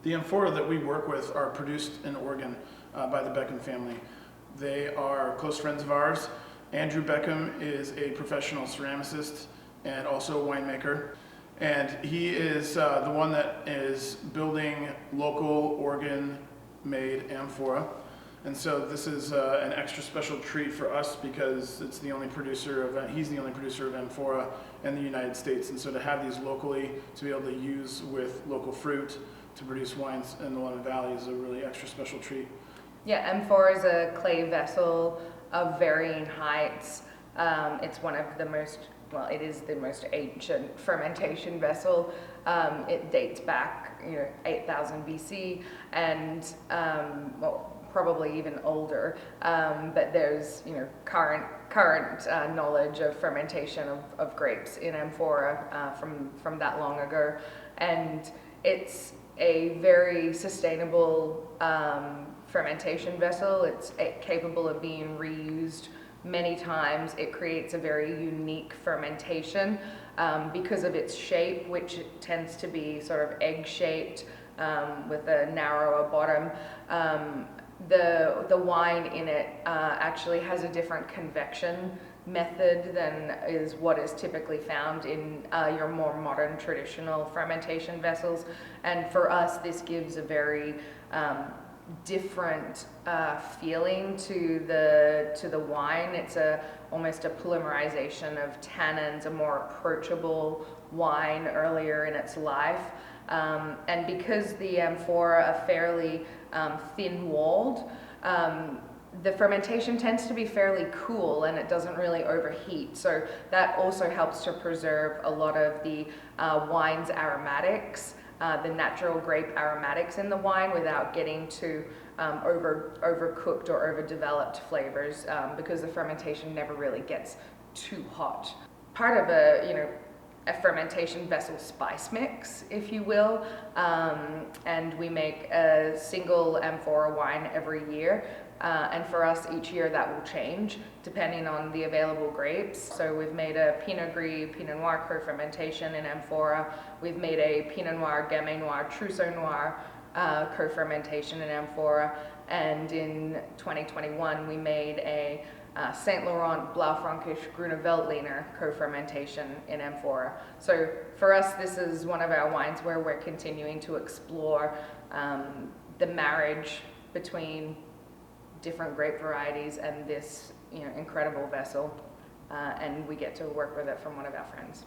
The amphora that we work with are produced in Oregon by the Beckham family. They are close friends of ours. Andrew Beckham is a professional ceramicist and also a winemaker. And he is the one that is building local Oregon-made amphora. And so this is an extra special treat for us because it's the only producer of, he's the only producer of amphora in the United States. And so to have these locally, to be able to use with local fruit to produce wines in the Willamette Valley is a really extra special treat. Yeah, amphora is a clay vessel of varying heights. It's one of the most, well, it is the most ancient fermentation vessel. It dates back, 8,000 BC, and well, probably even older. But there's, current knowledge of fermentation of grapes in amphora from that long ago, and it's a very sustainable fermentation vessel. It's capable of being reused many times. It creates a very unique fermentation because of its shape, which tends to be sort of egg-shaped with a narrower bottom. The wine in it actually has a different convection method than is what is typically found in your more modern traditional fermentation vessels, and for us this gives a very different feeling to the wine. It's almost a polymerization of tannins, a more approachable wine earlier in its life. And because the amphora are fairly thin-walled, the fermentation tends to be fairly cool and it doesn't really overheat. So that also helps to preserve a lot of the wine's aromatics, the natural grape aromatics in the wine without getting to overcooked or overdeveloped flavors because the fermentation never really gets too hot. Part of a fermentation vessel spice mix, if you will, and we make a single amphora wine every year. And for us, each year that will change depending on the available grapes. So we've made a Pinot Gris, Pinot Noir co-fermentation in amphora. We've made a Pinot Noir, Gamay Noir, Trousseau Noir co-fermentation in amphora. And in 2021, we made a Saint Laurent Blaufränkisch Grüne Veltliner co-fermentation in amphora. So for us, this is one of our wines where we're continuing to explore the marriage between different grape varieties and this incredible vessel, and we get to work with it from one of our friends.